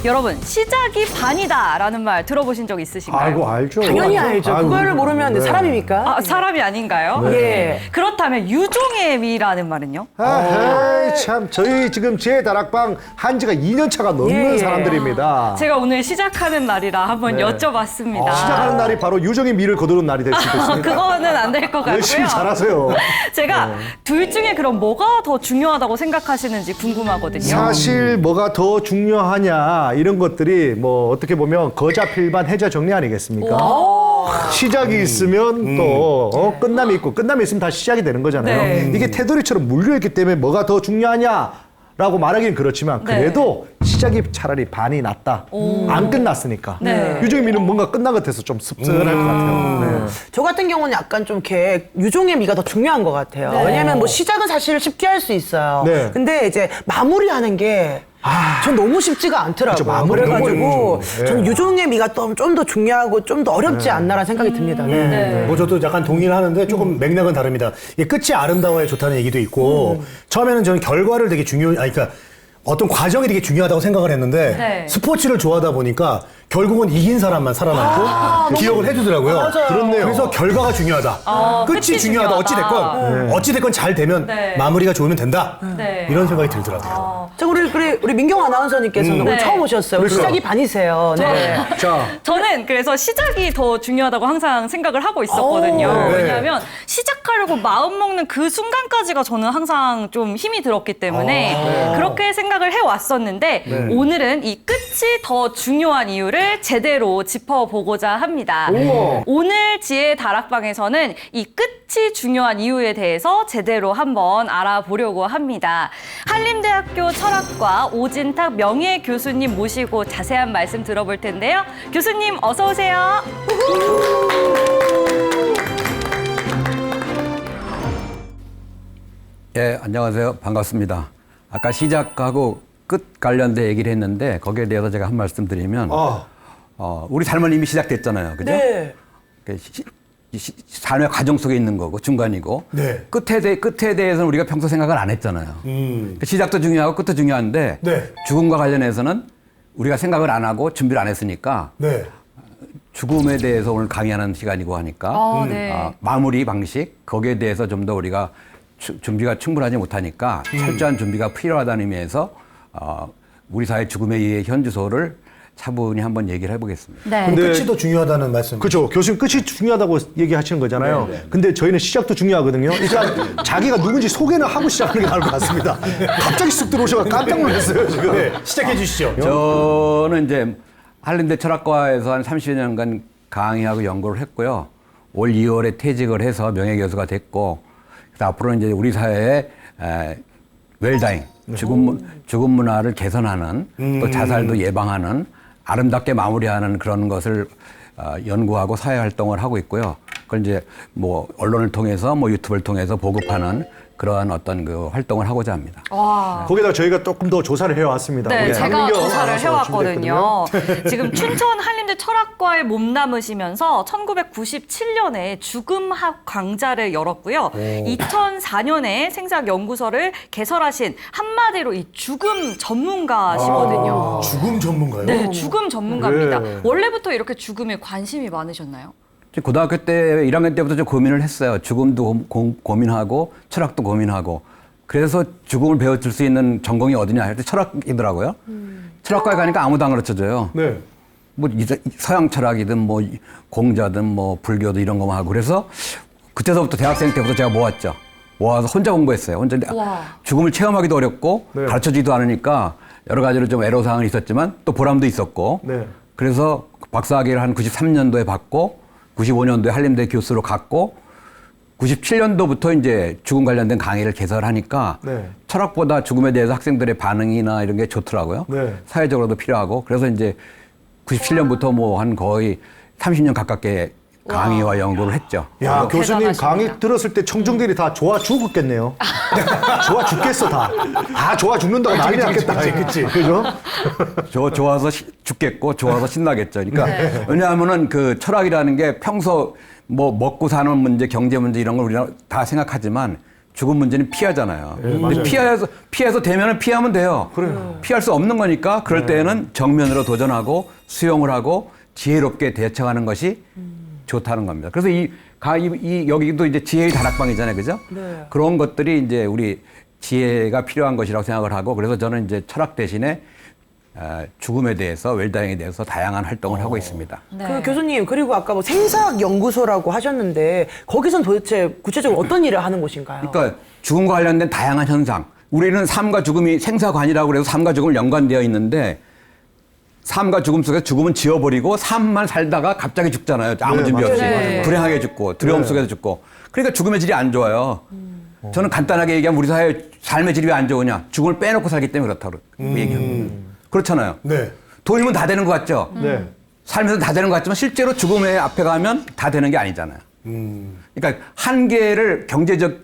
여러분, 시작이 반이다라는 말 들어보신 적 있으신가요? 아이고, 알죠. 당연히 알죠. 아이고, 그거를 모르면 네. 사람입니까? 아, 사람이 아닌가요? 예. 그렇다면 유종의 미라는 말은요? 아, 참, 저희 지금 제 다락방 한 지가 2년 차가 넘는 예. 사람들입니다. 제가 오늘 시작하는 날이라 한번 네. 여쭤봤습니다. 시작하는 날이 바로 유정의 미를 거두는 날이 될 수도 있습니다. 그거는 안 될 것 같고요. 열심히 잘하세요. 제가 둘 중에 그럼 뭐가 더 중요하다고 생각하시는지 궁금하거든요. 사실 뭐가 더 중요하냐 이런 것들이 뭐 어떻게 보면 거자필반 해자 정리 아니겠습니까? 시작이 있으면 또 끝남이 있고 끝남이 있으면 다시 시작이 되는 거잖아요. 네. 이게 테두리처럼 물려있기 때문에 뭐가 더 중요하냐라고 말하기는 그렇지만 그래도 시작이 차라리 반이 낫다. 안 끝났으니까. 네. 유정민은 뭔가 끝난 것 같아서 좀 씁쓸할 것 같아요. 네. 저 같은 경우는 약간 좀 이렇게 유종의 미가 더 중요한 것 같아요. 왜냐하면 뭐 시작은 사실 쉽게 할 수 있어요. 네. 근데 이제 마무리하는 게 전 너무 쉽지가 않더라고요. 그렇죠. 마무리 너무 그래가지고 어렵죠. 저는 유종의 미가 좀 더 중요하고 좀 더 어렵지 않나라는 생각이 듭니다. 네. 뭐 저도 약간 동의를 하는데 조금 맥락은 다릅니다. 이게 끝이 아름다워야 좋다는 얘기도 있고 처음에는 저는 결과를 되게 그러니까 어떤 과정이 되게 중요하다고 생각을 했는데 네. 스포츠를 좋아하다 보니까 결국은 이긴 사람만 살아남고 기억을 해주더라고요. 맞아요. 그렇네요. 그래서 결과가 중요하다. 끝이 끝이 중요하다. 중요하다. 어찌됐건 잘 되면 네. 마무리가 좋으면 된다. 네. 이런 생각이 들더라고요. 자, 우리 민경 아나운서님께서는 오늘 네. 처음 오셨어요. 그러니까. 시작이 반이세요. 네. 자, 저는 그래서 시작이 더 중요하다고 항상 생각을 하고 있었거든요. 네. 왜냐하면 시작하려고 마음 먹는 그 순간까지가 저는 항상 좀 힘이 들었기 때문에 그렇게 생각을 해왔었는데 오늘은 이 끝이 더 중요한 이유를 제대로 짚어보고자 합니다. 오늘 지혜 다락방에서는 이 끝이 중요한 이유에 대해서 제대로 한번 알아보려고 합니다. 한림대학교 철학과 오진탁 명예 교수님 모시고 자세한 말씀 들어볼 텐데요. 교수님 어서 오세요. 예, 안녕하세요. 반갑습니다. 아까 시작하고 끝 관련된 얘기를 했는데 거기에 대해서 제가 한 말씀 드리면 우리 삶은 이미 시작됐잖아요. 그죠? 네. 삶의 과정 속에 있는 거고 중간이고 네. 끝에 대해서는 우리가 평소 생각을 안 했잖아요. 시작도 중요하고 끝도 중요한데 네. 죽음과 관련해서는 우리가 생각을 안 하고 준비를 안 했으니까 네. 죽음에 대해서 오늘 강의하는 시간이고 하니까 네. 마무리 방식 거기에 대해서 좀 더 우리가 준비가 충분하지 못하니까 철저한 준비가 필요하다는 의미에서 우리 사회 죽음에 의해 현주소를 차분히 한번 얘기를 해보겠습니다. 네. 근데 끝이 더 중요하다는 말씀. 그렇죠. 교수님 끝이 중요하다고 얘기하시는 거잖아요. 근데 저희는 시작도 중요하거든요. 일단 자기가 누군지 소개는 하고 시작하는 게 나을 것 같습니다. 갑자기 쑥 들어오셔서 깜짝 놀랐어요, 지금. 네, 시작해 주시죠. 저는 이제 한림대 철학과에서 한 30여 년간 강의하고 연구를 했고요. 올 2월에 퇴직을 해서 명예교수가 됐고 그래서 앞으로는 이제 우리 사회의 웰다잉, 죽음 문화를 개선하는 또 자살도 예방하는 아름답게 마무리하는 그런 것을 연구하고 사회 활동을 하고 있고요. 그걸 이제 뭐 언론을 통해서 뭐 유튜브를 통해서 보급하는 그러한 어떤 그 활동을 하고자 합니다. 거기다 저희가 조금 더 조사를 해왔습니다. 네, 우리 제가 장민경 조사를 아나운서가 해왔거든요. 준비했거든요. 지금 춘천 한림대 철학과에 몸담으시면서 1997년에 죽음학 강좌를 열었고요. 2004년에 생사연구소를 개설하신 한마디로 이 죽음 전문가시거든요. 죽음 전문가요? 네, 죽음 전문가입니다. 네. 원래부터 이렇게 죽음에 관심이 많으셨나요? 고등학교 때 1학년 때부터 좀 고민을 했어요. 죽음도 고민하고 철학도 고민하고 그래서 죽음을 배워줄 수 있는 전공이 어디냐 할 때 철학이더라고요. 철학과에 가니까 아무도 안 가르쳐줘요. 네. 뭐 서양 철학이든 뭐 공자든 뭐 불교도 이런 거만 하고 그래서 그때서부터 대학생 때부터 제가 모았죠. 모아서 혼자 공부했어요. 혼자 죽음을 체험하기도 어렵고 네. 가르쳐주지도 않으니까 여러 가지로 좀 애로사항은 있었지만 또 보람도 있었고 네. 그래서 박사학위를 한 93년도에 받고 95년도에 한림대 교수로 갔고 97년도부터 이제 죽음 관련된 강의를 개설하니까 네. 철학보다 죽음에 대해서 학생들의 반응이나 이런 게 좋더라고요. 네. 사회적으로도 필요하고 그래서 이제 97년부터 뭐 한 거의 30년 가깝게 강의와 연구를 했죠. 야, 교수님 대단하십니다. 강의 들었을 때 청중들이 다 좋아 죽었겠네요. 좋아 죽겠어, 다. 다 좋아 죽는다고 난리 났겠다. 그치. 그죠? 좋아서 죽겠고 좋아서 신나겠죠. 그러니까 왜냐하면은 그 철학이라는 게 평소 뭐 먹고 사는 문제, 경제 문제 이런 걸 우리가 다 생각하지만 죽음 문제는 피하잖아요. 근데 맞아요. 피해서 되면은 피하면 돼요. 피할 수 없는 거니까 그럴 때는 정면으로 도전하고 수용을 하고 지혜롭게 대처하는 것이 좋다는 겁니다. 그래서 여기도 이제 지혜의 다락방이잖아요. 그죠? 네. 그런 것들이 이제 우리 지혜가 필요한 것이라고 생각을 하고 그래서 저는 이제 철학 대신에 죽음에 대해서 웰다잉에 대해서 다양한 활동을 하고 있습니다. 그 교수님 그리고 아까 뭐 생사학 연구소라고 하셨는데 거기선 도대체 구체적으로 어떤 일을 하는 곳인가요? 그러니까 죽음과 관련된 다양한 현상. 우리는 삶과 죽음이 생사관이라고 그래서 삶과 죽음을 연관되어 있는데 삶과 죽음 속에서 죽음은 지워버리고 삶만 살다가 갑자기 죽잖아요. 아무 네, 준비 없이. 맞아요. 불행하게 죽고 두려움 속에서 죽고. 그러니까 죽음의 질이 안 좋아요. 저는 간단하게 얘기하면 우리 사회 삶의 질이 왜 안 좋으냐. 죽음을 빼놓고 살기 때문에 그렇다고 얘기합니다. 그렇잖아요. 네. 돈이면 다 되는 것 같죠? 네. 삶에서 다 되는 것 같지만 실제로 죽음의 앞에 가면 다 되는 게 아니잖아요. 그러니까 한계를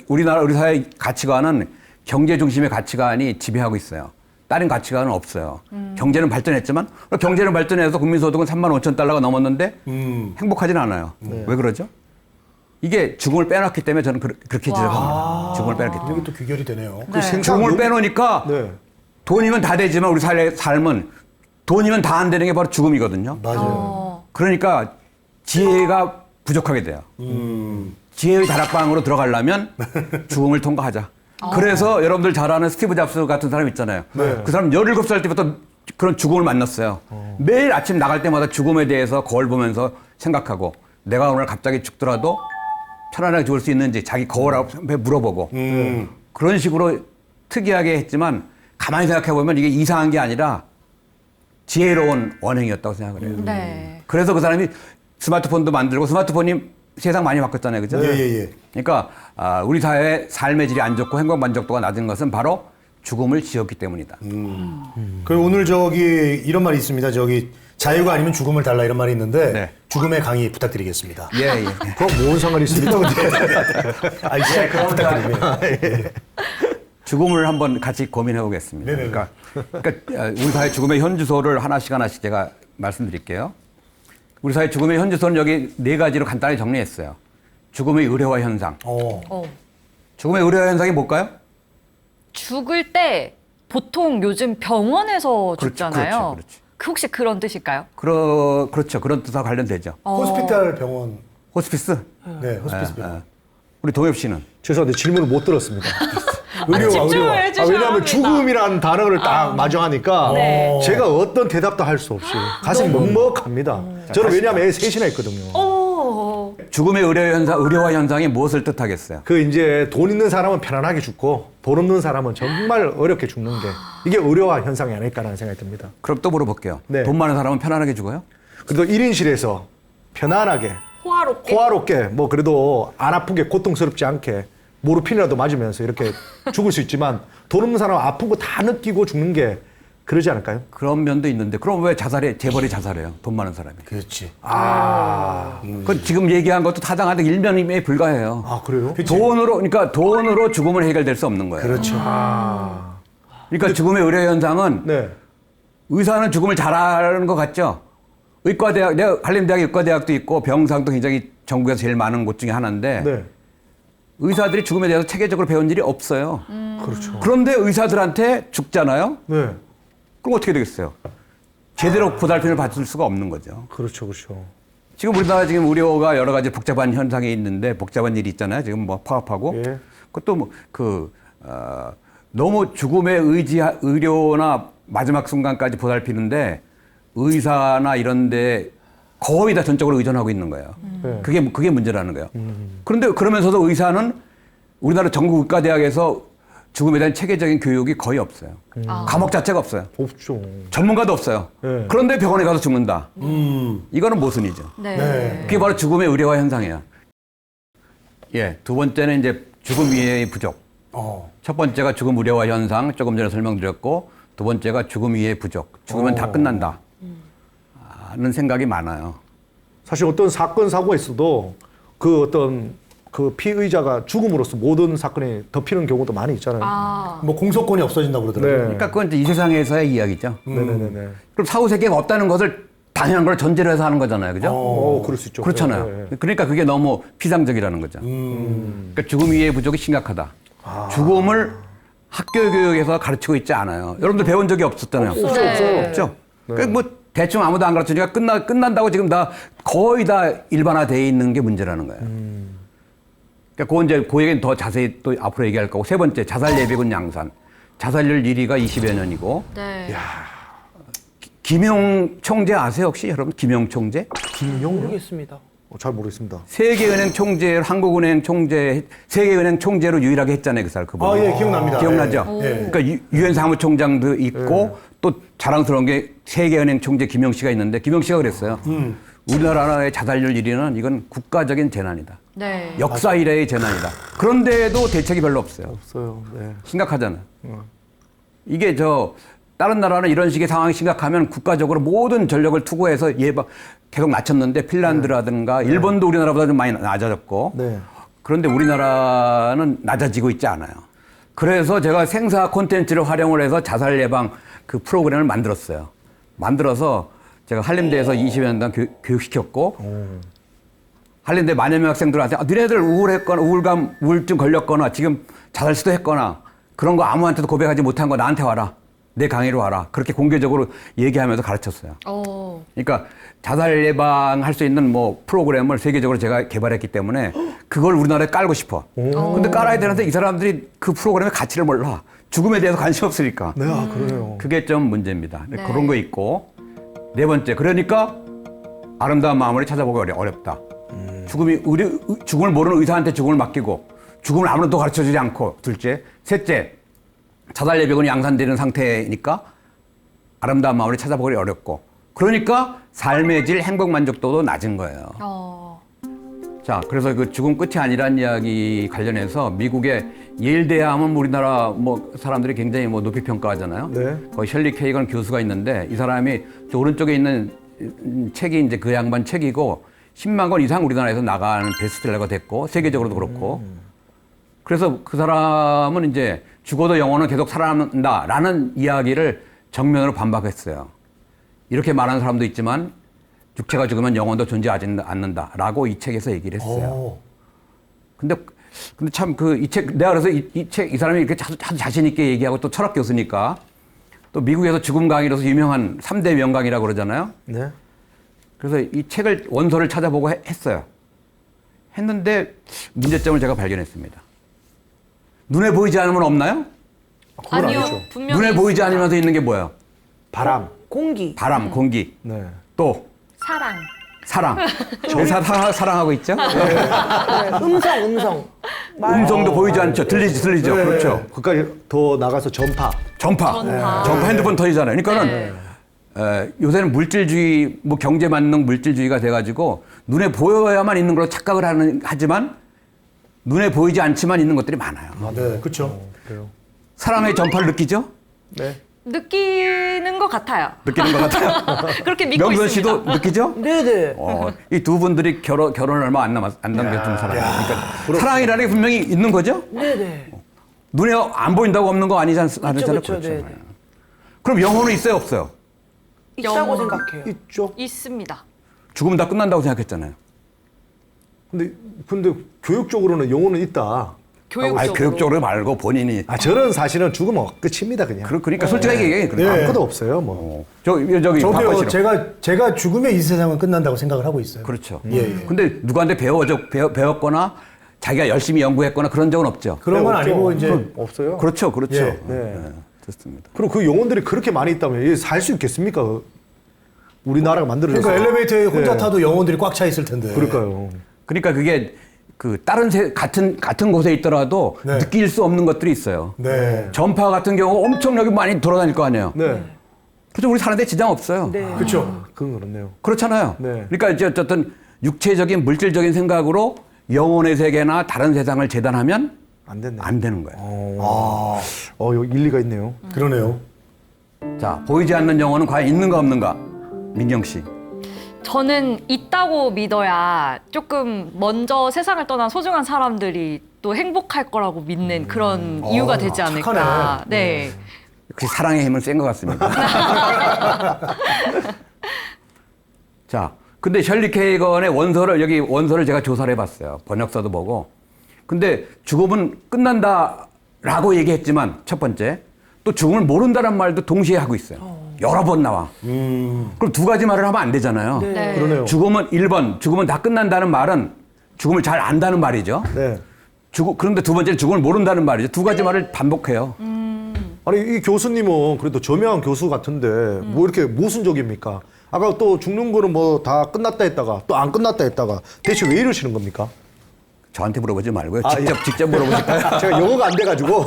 우리 사회 가치관은 경제 중심의 가치관이 지배하고 있어요. 다른 가치관은 없어요. 경제는 발전했지만 경제는 발전해서 국민소득은 35,000달러가 넘었는데 행복하진 않아요. 왜 그러죠? 이게 죽음을 빼놨기 때문에 저는 그렇게 지적합니다. 죽음을 빼놨기 때문에. 여기 또 귀결이 되네요. 죽음을 빼놓으니까 네. 돈이면 다 되지만 우리 삶은 돈이면 다 안 되는 게 바로 죽음이거든요. 맞아요. 그러니까 지혜가 부족하게 돼요. 지혜의 다락방으로 들어가려면 죽음을 통과하자. 그래서 여러분들 잘 아는 스티브 잡스 같은 사람 있잖아요. 그 사람 17살 때부터 그런 죽음을 만났어요. 매일 아침 나갈 때마다 죽음에 대해서 거울 보면서 생각하고 내가 오늘 갑자기 죽더라도 편안하게 죽을 수 있는지 자기 거울 앞에 물어보고 그런 식으로 특이하게 했지만 가만히 생각해보면 이게 이상한 게 아니라 지혜로운 원행이었다고 생각을 해요. 네. 그래서 그 사람이 스마트폰도 만들고 스마트폰이 세상 많이 바꿨잖아요. 그죠? 예. 그러니까 우리 사회의 삶의 질이 안 좋고 행복 만족도가 낮은 것은 바로 죽음을 지었기 때문이다. 그 오늘 이런 말이 있습니다. 자유가 아니면 죽음을 달라 이런 말이 있는데 네. 죽음의 강의 부탁드리겠습니다. 예. 그럼 뭔 상관이 있습니까? 시작 부탁드립니다. 죽음을 한번 같이 고민해 보겠습니다. 네네. 그러니까 우리 사회 죽음의 현주소를 하나씩 제가 말씀드릴게요. 우리 사회 죽음의 현주소는 여기 4가지로 간단히 정리했어요. 죽음의 의례화 현상. 죽음의 의례화 현상이 뭘까요? 죽을 때 보통 요즘 병원에서 그렇죠, 죽잖아요. 그렇죠. 혹시 그런 뜻일까요? 그렇죠. 그런 뜻하고 관련되죠. 호스피탈 병원. 호스피스? 네, 호스피스 병원. 우리 동엽 씨는? 죄송한데 질문을 못 들었습니다. 집중을 해주셔야 왜냐하면 합니다. 죽음이라는 단어를 딱 마주하니까 네. 제가 어떤 대답도 할 수 없이 가슴이 먹먹합니다. 저는 왜냐하면 애 셋이나 있거든요. 죽음의 의례화 현상이 무엇을 뜻하겠어요? 그 이제 돈 있는 사람은 편안하게 죽고 돈 없는 사람은 정말 어렵게 죽는 게 이게 의료화 현상이 아닐까라는 생각이 듭니다. 그럼 또 물어볼게요. 네. 돈 많은 사람은 편안하게 죽어요? 그래도 1인실에서 편안하게 호화롭게 뭐 그래도 안 아프게 고통스럽지 않게 모르핀이라도 맞으면서 이렇게 죽을 수 있지만 돈 없는 사람은 아픈 거 다 느끼고 죽는 게 그러지 않을까요? 그런 면도 있는데 그럼 왜 재벌이 자살해요? 돈 많은 사람이. 그렇지. 그 지금 얘기한 것도 타당하게 일면에 불과해요. 아 그래요? 그러니까 돈으로 죽음을 해결될 수 없는 거예요. 그렇죠. 그러니까 죽음의 의례 현상은 네. 의사는 죽음을 잘하는 것 같죠? 내가 한림대학에 의과대학도 있고 병상도 굉장히 전국에서 제일 많은 곳 중에 하나인데 네. 의사들이 죽음에 대해서 체계적으로 배운 일이 없어요. 그렇죠. 그런데 의사들한테 죽잖아요? 네. 그럼 어떻게 되겠어요? 제대로 보살핌을 받을 수가 없는 거죠. 그렇죠. 지금 우리나라 지금 의료가 여러 가지 복잡한 현상이 있는데 복잡한 일이 있잖아요. 지금 뭐 파업하고 예. 그것도 너무 죽음에 의료나 마지막 순간까지 보살피는데 의사나 이런데 거의 다 전적으로 의존하고 있는 거예요. 네. 그게 문제라는 거예요. 그런데 그러면서도 의사는 우리나라 전국 의과대학에서 죽음에 대한 체계적인 교육이 거의 없어요. 과목 자체가 없어요. 없죠. 전문가도 없어요. 네. 그런데 병원에 가서 죽는다. 이거는 모순이죠. 네. 그게 바로 죽음의 의례화 현상이에요. 예, 두 번째는 이제 죽음 이해의 부족. 첫 번째가 죽음 의례화 현상, 조금 전에 설명드렸고, 두 번째가 죽음 이해의 부족. 죽으면 다 끝난다. 하는 생각이 많아요. 사실 어떤 사건 사고가 있어도 그 어떤 그 피의자가 죽음으로써 모든 사건이 덮이는 경우도 많이 있잖아요. 뭐 공소권이 없어진다고 그러더라고요. 네. 그러니까 그건 이제 이 세상에서의 이야기죠. 네네네. 그럼 사후세계가 없다는 것을 당연한 걸 전제로 해서 하는 거잖아요. 그죠? 그럴 수 있죠. 그렇잖아요. 네, 네. 그러니까 그게 너무 피상적이라는 거죠. 그러니까 죽음 이해의 부족이 심각하다. 죽음을 학교 교육에서 가르치고 있지 않아요. 여러분들 배운 적이 없었잖아요. 없죠. 그러니까 뭐 대충 아무도 안 가르치니까 끝난다고 지금 다 거의 다 일반화되어 있는 게 문제라는 거예요. 그러니까 그건 이제 그 얘기는 더 자세히 또 앞으로 얘기할 거고. 세 번째, 자살 예비군 양산. 자살률 1위가 20여 년이고. 네. 김용 총재 아세요 혹시 여러분? 김용 총재? 모르겠습니다. 잘 모르겠습니다. 세계은행 총재, 한국은행 총재, 세계은행 총재로 유일하게 했잖아요 그 사람 그분. 아, 예, 기억납니다. 기억나죠? 예. 그러니까 유엔 사무총장도 있고 또 자랑스러운 게 세계은행 총재 김용 씨가 있는데 김용 씨가 그랬어요. 우리나라의 자살률 1위는 이건 국가적인 재난이다. 네. 역사 이래의 재난이다. 그런데도 대책이 별로 없어요. 없어요. 네. 심각하잖아요. 이게 다른 나라는 이런 식의 상황이 심각하면 국가적으로 모든 전력을 투구해서 계속 낮췄는데 핀란드라든가 일본도 우리나라보다 좀 많이 낮아졌고 네. 그런데 우리나라는 낮아지고 있지 않아요. 그래서 제가 생사 콘텐츠를 활용을 해서 자살 예방 그 프로그램을 만들었어요. 만들어서 제가 한림대에서 20여 년간 교육시켰고 한림대 만여 명 학생들한테 너네들 우울했거나 우울감, 우울증 걸렸거나 지금 자살 시도했거나 그런 거 아무한테도 고백하지 못한 거 나한테 와라. 내 강의로 와라. 그렇게 공개적으로 얘기하면서 가르쳤어요. 그러니까 자살 예방할 수 있는 뭐 프로그램을 세계적으로 제가 개발했기 때문에 그걸 우리나라에 깔고 싶어. 근데 깔아야 되는데 이 사람들이 그 프로그램의 가치를 몰라. 죽음에 대해서 관심 없으니까. 네, 그러네요. 그게 좀 문제입니다. 그런 거 있고. 네 번째, 그러니까 아름다운 마음을 찾아보기 어렵다. 죽음을 모르는 의사한테 죽음을 맡기고 죽음을 아무도 가르쳐주지 않고. 둘째. 셋째, 자살 예비군이 양산되는 상태니까 아름다운 마음을 찾아보기 어렵고. 그러니까 삶의 질, 행복 만족도도 낮은 거예요. 자, 그래서 그 죽음 끝이 아니란 이야기 관련해서 미국의 예일대 하면 우리나라 사람들이 굉장히 높이 평가하잖아요. 네. 거기 셜리 케이건 교수가 있는데 이 사람이 저 오른쪽에 있는 책이 이제 그 양반 책이고 10만 권 이상 우리나라에서 나가는 베스트셀러가 됐고 세계적으로도 그렇고. 그래서 그 사람은 이제 죽어도 영혼은 계속 살아남는다라는 이야기를 정면으로 반박했어요. 이렇게 말하는 사람도 있지만 육체가 죽으면 영혼도 존재하지 않는다라고 이 책에서 얘기를 했어요. 근데 참 이 책, 내가 그래서 이 사람이 이렇게 아주 자신있게 얘기하고 또 철학 교수니까 또 미국에서 죽음 강의로서 유명한 3대 명강이라고 그러잖아요. 네. 그래서 이 책을 원서를 찾아보고 했어요. 했는데 문제점을 제가 발견했습니다. 눈에 보이지 않으면 없나요? 아니요. 아니죠. 분명히 눈에 보이지 있습니다. 않으면서 있는 게 뭐예요? 바람. 공기. 바람, 공기. 네. 또 사랑. 사랑. 사랑하고 있죠? 음성. 음성도 보이지 않죠? 들리죠? 그렇죠. 그까지 더 나가서 전파. 전파 핸드폰 터지잖아요. 그러니까는 요새는 물질주의, 경제 만능 물질주의가 돼가지고 눈에 보여야만 있는 걸로 착각을 하지만 눈에 보이지 않지만 있는 것들이 많아요. 네, 그렇죠. 그래요. 사랑의 전파를 느끼죠? 네. 느끼는 것 같아요. 느끼는 것 같아요. 그렇게 믿고 명선 있습니다. 씨도 느끼죠? 네네. 이 두 분들이 결혼 얼마 안 남겨둔 사람이에요. 그러니까 사랑이라는 게 분명히 있는 거죠? 네네. 눈에 안 보인다고 없는 거 아니잖아요. 그렇죠. 네네. 그럼 영혼은 있어요, 없어요? 있다고 영혼. 생각해요. 있죠. 있습니다. 죽으면 다 끝난다고 생각했잖아요. 근데 교육적으로는 영혼은 있다. 교육적으로. 교육적으로 말고 본인이. 저는 사실은 죽으면 끝입니다, 그냥. 그러니까 솔직하게 얘기해. 네. 아무것도 없어요, 뭐. 저기 저도요, 박과 씨는. 제가 죽으면 이 세상은 끝난다고 생각을 하고 있어요. 그렇죠. 예. 근데 누구한테 배웠거나 자기가 열심히 연구했거나 그런 적은 없죠. 그런 건 없죠. 아니고 이제 없어요. 그렇죠. 예. 네. 좋습니다. 그리고 그 영혼들이 그렇게 많이 있다면 살 수 있겠습니까? 우리나라가 만들어져서. 그러니까 엘리베이터에 혼자 네. 타도 영혼들이 꽉 차 있을 텐데. 그러니까요. 그러니까 그게 다른 같은 곳에 있더라도 네. 느낄 수 없는 것들이 있어요. 네. 전파 같은 경우 엄청나게 많이 돌아다닐 거 아니에요. 네. 그렇죠. 우리 사는데 지장 없어요. 네. 그렇죠. 그건 그렇네요. 그렇잖아요. 네. 그러니까 이제 어쨌든 육체적인 물질적인 생각으로 영혼의 세계나 다른 세상을 재단하면 안 됐네. 안 되는 거예요. 여기 일리가 있네요. 그러네요. 자, 보이지 않는 영혼은 과연 있는가 없는가? 민경 씨. 저는 있다고 믿어야 조금 먼저 세상을 떠난 소중한 사람들이 또 행복할 거라고 믿는 그런 이유가 되지 않을까. 착하네. 네. 역시 사랑의 힘은 센 것 같습니다. 자, 근데 셜리 케이건의 원서를 제가 조사를 해봤어요. 번역서도 보고. 근데 죽음은 끝난다 라고 얘기했지만 첫 번째 또 죽음을 모른다는 말도 동시에 하고 있어요. 여러 번 나와. 그럼 두 가지 말을 하면 안 되잖아요. 네. 그러네요. 죽음은 1번 죽음은 다 끝난다는 말은 죽음을 잘 안다는 말이죠. 네. 그런데 두 번째는 죽음을 모른다는 말이죠. 두 가지 말을 반복해요. 아니 이 교수님은 그래도 저명한 교수 같은데 뭐 이렇게 모순적입니까? 아까 또 죽는 거는 뭐 다 끝났다 했다가 또 안 끝났다 했다가 대체 왜 이러시는 겁니까? 저한테 물어보지 말고요. 아, 직접 물어보실까요? 제가 영어가 안 돼가지고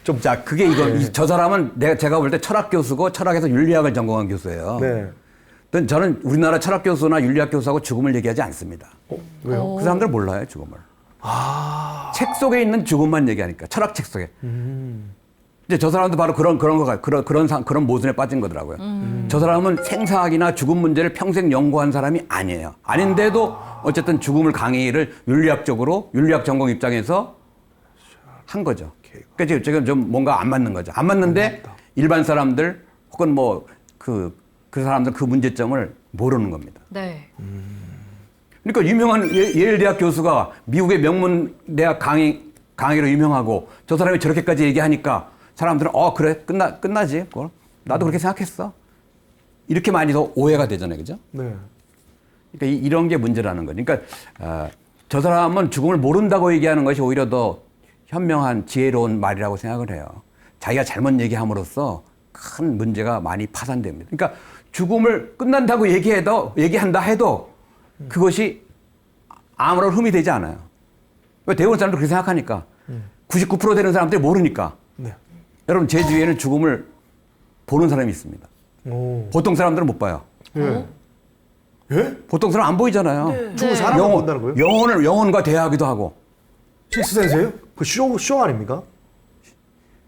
좀 자, 그게 저 사람은 제가 볼 때 철학 교수고 철학에서 윤리학을 전공한 교수예요. 네. 저는 우리나라 철학 교수나 윤리학 교수하고 죽음을 얘기하지 않습니다. 왜요? 그 사람들 몰라요, 죽음을. 책 속에 있는 죽음만 얘기하니까 철학 책 속에. 이제 저 사람도 바로 그런 모순에 빠진 거더라고요. 저 사람은 생사학이나 죽음 문제를 평생 연구한 사람이 아니에요. 아닌데도 어쨌든 죽음을 강의를 윤리학적으로 윤리학 전공 입장에서 한 거죠. 그러니까 지금 좀 뭔가 안 맞는 거죠. 안 맞는데 일반 사람들 혹은 뭐 그 사람들 그 문제점을 모르는 겁니다. 네. 그러니까 유명한 예일 대학 교수가 미국의 명문 대학 강의로 유명하고 저 사람이 저렇게까지 얘기하니까 사람들은 그래 끝나지 그걸 나도 그렇게 생각했어 이렇게 많이 더 오해가 되잖아요, 그죠? 네. 그러니까 이런 게 문제라는 거죠. 그러니까 저 사람은 죽음을 모른다고 얘기하는 것이 오히려 더 현명한 지혜로운 말이라고 생각을 해요. 자기가 잘못 얘기함으로써 큰 문제가 많이 파산됩니다. 그러니까 죽음을 끝난다고 얘기한다 해도 그것이 아무런 흠이 되지 않아요. 왜 대부분 사람들 그렇게 생각하니까 99% 되는 사람들이 모르니까. 네. 여러분 제 주위에는 죽음을 보는 사람이 있습니다. 오. 보통 사람들은 못 봐요. 예. 예? 보통 사람 안 보이잖아요. 죽은 사람을 본다는 거예요? 영혼과 대화하기도 하고. 식스센스예요? 그 쇼 아닙니까?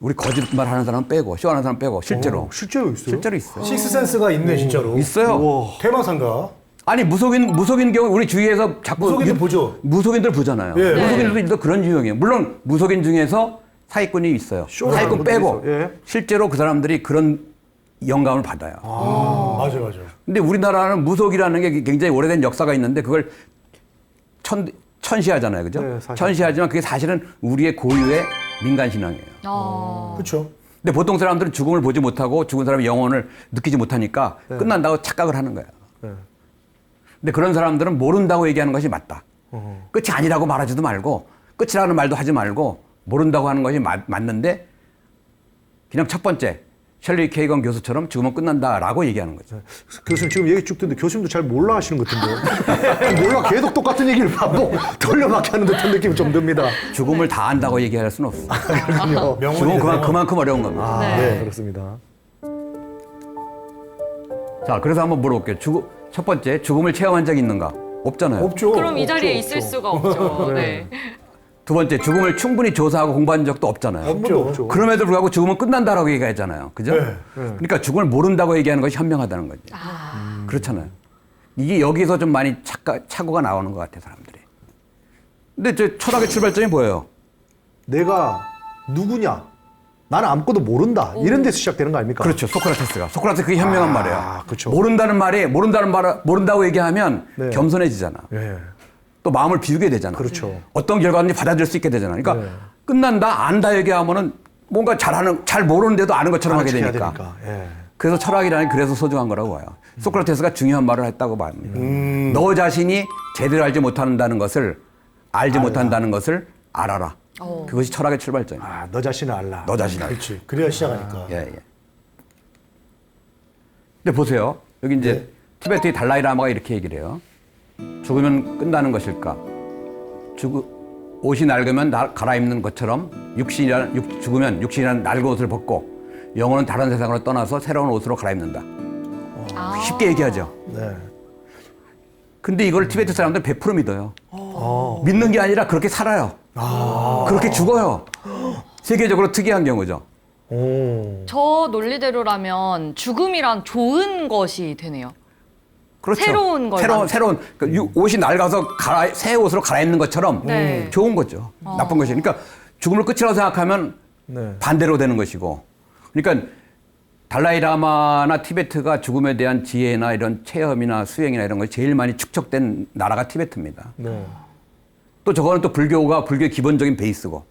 우리 거짓말 하는 사람 빼고 쇼하는 사람 빼고 실제로 실제로 있어요? 실제로 있어요. 식스센스가 있네 진짜로. 있어요. 우와. 퇴마상가. 아니 무속인 경우 우리 주위에서 자꾸 무속인들 보죠. 무속인들 보잖아요. 예. 무속인들도 그런 유형이에요. 물론 무속인 중에서 사기꾼이 있어요. 쇼를 사기꾼 하는 빼고 분들이 있어요. 예. 실제로 그 사람들이 그런 영감을 받아요. 맞아. 근데 우리나라는 무속이라는 게 굉장히 오래된 역사가 있는데 그걸 천시하잖아요, 그죠? 네, 사실. 천시하지만 그게 사실은 우리의 고유의 민간 신앙이에요. 그렇죠. 근데 보통 사람들은 죽음을 보지 못하고 죽은 사람의 영혼을 느끼지 못하니까 끝난다고 착각을 하는 거예요. 네. 근데 그런 사람들은 모른다고 얘기하는 것이 맞다. 끝이 아니라고 말하지도 말고 끝이라는 말도 하지 말고 모른다고 하는 것이 맞는데 그냥 첫 번째 셜리 케이건 교수처럼 죽으면 끝난다라고 얘기하는 거죠. 교수님 지금 얘기 쭉 듣는데 교수님도 잘 몰라 하시는 것 같은데요? 몰라 계속 똑같은 얘기를 반복 돌려막기 하는 듯한 느낌이 좀 듭니다. 죽음을 다 안다고 얘기할 수는 없어. 그렇군요. 죽음은 그만큼 어려운 겁니다. 아, 네, 그렇습니다. 자, 그래서 한번 물어볼게요. 첫 번째, 죽음을 체험한 적이 있는가? 없잖아요. 없죠. 그럼 이 자리에 없죠. 있을 수가 없죠. 네. 두 번째, 죽음을 충분히 조사하고 공부한 적도 없잖아요. 한 번도 없죠. 그럼에도 불구하고 죽음은 끝난다라고 얘기하잖아요. 그죠? 네. 그러니까 죽음을 모른다고 얘기하는 것이 현명하다는 거죠. 그렇잖아요. 이게 여기서 좀 많이 착오가 나오는 것 같아요, 사람들이. 근데 저 철학의 출발점이 뭐예요? 내가 누구냐? 나는 아무것도 모른다. 이런 데서 시작되는 거 아닙니까? 그렇죠. 소크라테스 그게 현명한 말이에요. 그렇죠. 모른다고 얘기하면 네. 겸손해지잖아. 예. 또 마음을 비우게 되잖아. 그렇죠. 어떤 결과든지 받아들일 수 있게 되잖아. 그러니까 네. 끝난다, 안다 얘기하면은 뭔가 잘 모르는데도 아는 것처럼 하게 해야 되니까. 예. 그래서 철학이라는 게 그래서 소중한 거라고 봐요. 소크라테스가 중요한 말을 했다고 봅니다. 너 자신이 제대로 알지 못한다는 것을 알아라. 그것이 철학의 출발점이에요. 아, 너 자신을 알라. 너 자신을. 그렇지. 그래야 시작하니까. 예. 근데 보세요. 여기 이제 티베트의 달라이라마가 이렇게 얘기를 해요. 죽으면 끝나는 것일까? 옷이 낡으면 갈아입는 것처럼 죽으면 육신이라는 낡은 옷을 벗고 영혼은 다른 세상으로 떠나서 새로운 옷으로 갈아입는다. 쉽게 얘기하죠. 네. 근데 이걸 티베트 사람들은 100% 믿어요. 믿는 게 아니라 그렇게 살아요. 그렇게 죽어요. 세계적으로 특이한 경우죠. 오. 저 논리대로라면 죽음이란 좋은 것이 되네요. 그렇죠. 새로운 걸 새로운 그러니까 옷이 낡아서 새 옷으로 갈아입는 것처럼 네. 좋은 거죠. 나쁜 것이. 그러니까 죽음을 끝이라고 생각하면 네. 반대로 되는 것이고. 그러니까 달라이라마나 티베트가 죽음에 대한 지혜나 이런 체험이나 수행이나 이런 것이 제일 많이 축적된 나라가 티베트입니다. 네. 또 저거는 또 불교의 기본적인 베이스고.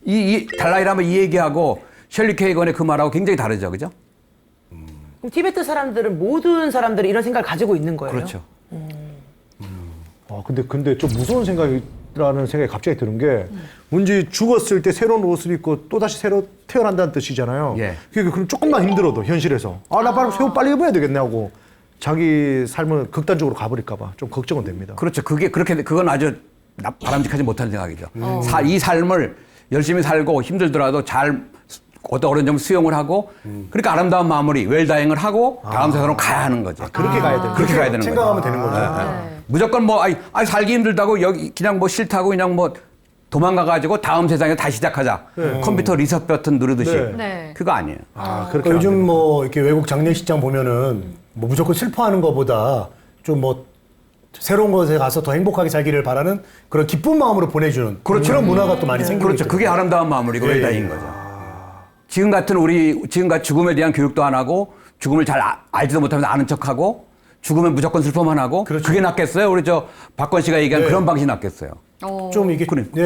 이 달라이라마 이 얘기하고 셜리 케이건의 그 말하고 굉장히 다르죠, 그죠? 그럼 티베트 사람들은 모든 사람들이 이런 생각을 가지고 있는 거예요? 그렇죠. 근데 좀 무서운 생각이라는 생각이 갑자기 드는 게 문제 죽었을 때 새로운 옷을 입고 또 다시 새로 태어난다는 뜻이잖아요. 예. 그러니까 그럼 조금만 힘들어도 현실에서 나 새 옷 빨리 입어야 되겠네 하고 자기 삶을 극단적으로 가버릴까봐 좀 걱정은 됩니다. 그렇죠. 그건 아주 바람직하지 못한 생각이죠. 이 삶을 열심히 살고 힘들더라도 잘 어떤 점 수용을 하고 그러니까 아름다운 마무리, 웰다잉을 하고 다음 세상으로 가야 하는 거죠. 그렇게 가야 되는 그렇게 가야 되는 거죠. 생각하면 되는 거죠. 무조건 뭐 살기 힘들다고 여기 그냥 뭐 싫다고 그냥 뭐 도망가가지고 다음 세상에 다시 시작하자. 컴퓨터 리셋 버튼 누르듯이 네. 그거 아니에요. 그렇게 그러니까 요즘 뭐 이렇게 외국 장례식장 보면은 뭐 무조건 슬퍼하는 것보다 좀 뭐 새로운 곳에 가서 더 행복하게 살기를 바라는 그런 기쁜 마음으로 보내주는 그렇죠. 그런 문화가 또 많이 생기고 그렇죠. 있죠. 그게 아름다운 마무리고 예, 웰다잉인 예. 거죠. 지금같이 죽음에 대한 교육도 안 하고 죽음을 잘 알지도 못하면서 아는 척하고 죽으면 무조건 슬퍼만 하고 그렇죠. 그게 낫겠어요? 우리 박건 씨가 얘기한 네. 그런 방식이 낫겠어요? 좀 이게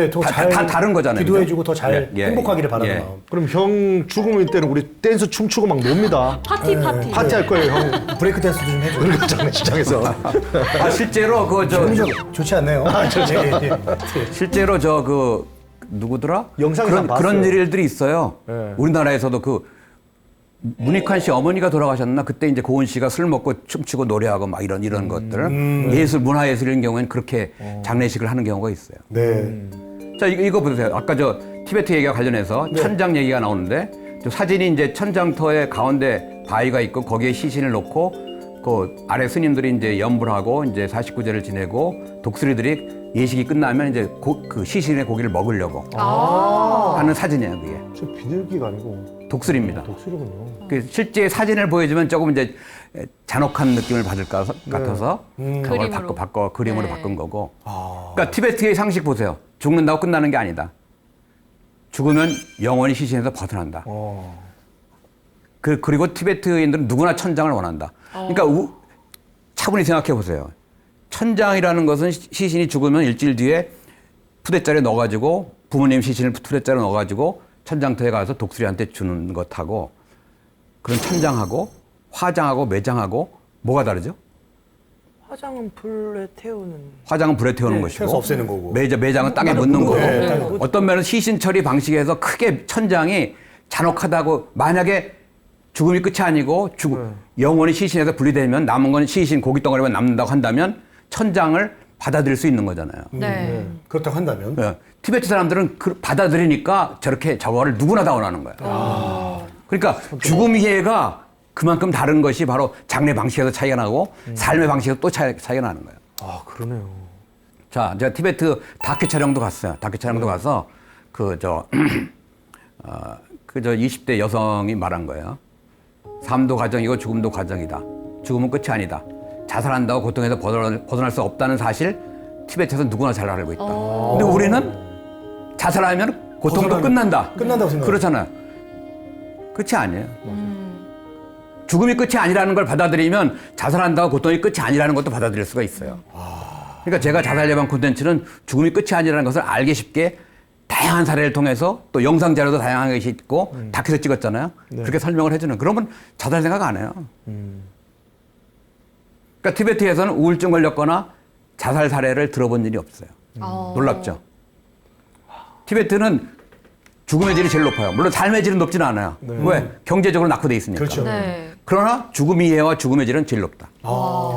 더 잘 다 다른 거잖아요. 기도해주고 더 잘 예, 예, 행복하기를 예, 바라는 예. 마음. 그럼 형 죽음일 때는 우리 댄스 춤추고 막 놉니다. 파티. 파티할 거예요, 형. 브레이크 댄스도 좀 해줘. 그러니까 장례식장에서. 실제로 좋지 않네요. 실제로 누구더라? 영상에서 봤어요. 그런 일들이 있어요. 네. 우리나라에서도 문익환 씨 어머니가 돌아가셨나? 그때 이제 고은 씨가 술 먹고 춤추고 노래하고 막 이런 것들. 문화예술인 경우에는 그렇게 장례식을 하는 경우가 있어요. 네. 자, 이거 보세요. 아까 티베트 얘기와 관련해서 천장 얘기가 나오는데 사진이 이제 천장터의 가운데 바위가 있고 거기에 시신을 놓고 그 아래 스님들이 이제 염불 하고 이제 49제를 지내고 독수리들이 예식이 끝나면 이제 그 시신의 고기를 먹으려고 하는 사진이에요, 그게. 저 비둘기가 아니고 독수리입니다. 독수리군요. 그 실제 사진을 보여주면 조금 이제 잔혹한 느낌을 받을 것 같아서 그걸 그림으로. 바꿔 그림으로 네. 바꾼 거고. 그러니까 티베트의 상식 보세요. 죽는다고 끝나는 게 아니다. 죽으면 영원히 시신에서 벗어난다. 그리고 티베트인들은 누구나 천장을 원한다. 그러니까 차분히 생각해 보세요. 천장이라는 것은 시신이 죽으면 일주일 뒤에 푸대자리에 넣어가지고 부모님 시신을 푸대자리에 넣어가지고 천장터에 가서 독수리한테 주는 것하고 그런 천장하고 화장하고 매장하고 뭐가 다르죠? 화장은 불에 태우는. 화장은 불에 태우는 네, 것이고 태워서 없애는 거고. 매장은 땅에 묻는 거고 네, 땅에 어떤 면은 시신 처리 방식에서 크게 천장이 잔혹하다고 만약에 죽음이 끝이 아니고 영원히 시신에서 분리되면 남은 건 시신 고기 덩어리만 남는다고 한다면 천장을 받아들일 수 있는 거잖아요. 네. 그렇다고 한다면 예. 티베트 사람들은 받아들이니까 저거를 누구나 다 원하는 거예요. 그러니까 죽음 이해가 그만큼 다른 것이 바로 장례 방식에서 차이가 나고 삶의 방식에서 또 차이가 나는 거예요. 아, 그러네요. 자, 제가 티베트 다큐 촬영도 갔어요. 다큐 촬영도 가서 20대 여성이 말한 거예요. 삶도 과정이고 죽음도 과정이다. 죽음은 끝이 아니다. 자살한다고 고통에서 벗어날 수 없다는 사실 티베트에서 누구나 잘 알고 있다. 근데 우리는 자살하면 고통도 끝난다. 끝난다고 생각해요. 그렇잖아요. 끝이 아니에요. 죽음이 끝이 아니라는 걸 받아들이면 자살한다고 고통이 끝이 아니라는 것도 받아들일 수가 있어요. 그러니까 제가 자살 예방 콘텐츠는 죽음이 끝이 아니라는 것을 알기 쉽게 다양한 사례를 통해서 또 영상 자료도 다양하게 있고 다큐에서 찍었잖아요. 그렇게 설명을 해주는. 그러면 자살 생각 안 해요. 그러니까 티베트에서는 우울증 걸렸거나 자살 사례를 들어본 일이 없어요. 놀랍죠? 티베트는 죽음의 질이 제일 높아요. 물론 삶의 질은 높지는 않아요. 왜? 경제적으로 낙후돼 있으니까. 그렇죠. 네. 그러나 죽음 이해와 죽음의 질은 제일 높다.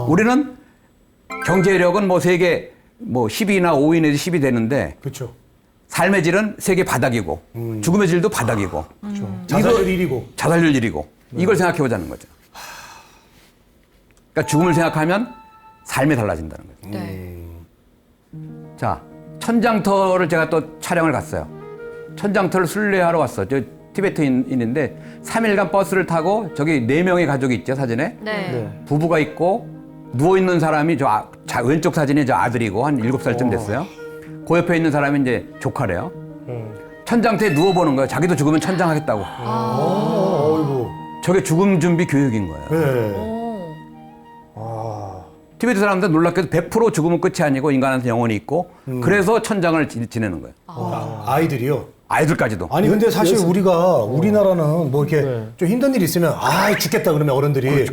우리는 경제력은 뭐 세계 10위나 5위 내지 10위 되는데 그렇죠. 삶의 질은 세계 바닥이고 죽음의 질도 바닥이고 자살률 1위고. 자살률 1위고 이걸 생각해 보자는 거죠. 그러니까 죽음을 생각하면 삶이 달라진다는 거죠. 네. 자, 천장터를 제가 또 촬영을 갔어요. 천장터를 순례하러 왔어. 저 티베트인인데 3일간 버스를 타고 저기 4명의 가족이 있죠, 사진에. 네. 부부가 있고 누워있는 사람이 왼쪽 사진이 저 아들이고 한 7살쯤 됐어요. 그 옆에 있는 사람이 이제 조카래요. 천장터에 누워보는 거예요. 자기도 죽으면 천장하겠다고. 어이구. 저게 죽음 준비 교육인 거예요. 네. 티베트 사람들은 놀랍게도 100% 죽음은 끝이 아니고 인간한테 영혼이 있고 그래서 천장을 지내는 거예요. 아이들이요. 아이들까지도. 아니 근데 사실 우리나라는 뭐 이렇게 네. 좀 힘든 일이 있으면 죽겠다 그러면 어른들이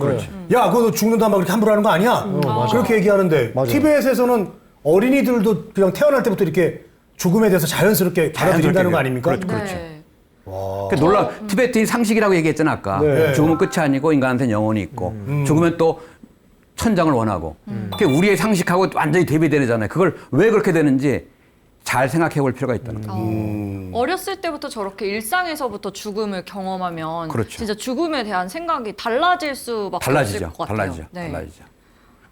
야 그거 너 죽는다 막 그렇게 함부로 하는 거 아니야? 그렇게 얘기하는데 맞아요. TBS에서는 어린이들도 그냥 태어날 때부터 이렇게 죽음에 대해서 자연스럽게 받아들인다는 거 아닙니까? 그렇죠. 네. 그 놀라 티베트의 상식이라고 얘기했잖아 아까. 네. 죽음은 끝이 아니고 인간한테는 영혼이 있고 죽으면 또 천장을 원하고. 그게 우리의 상식하고 완전히 대비되잖아요. 그걸 왜 그렇게 되는지 잘 생각해 볼 필요가 있다는 거예요. 어렸을 때부터 저렇게 일상에서부터 죽음을 경험하면 그렇죠. 진짜 죽음에 대한 생각이 달라질 수밖에 없을 달라지죠. 것 같아요. 달라지죠.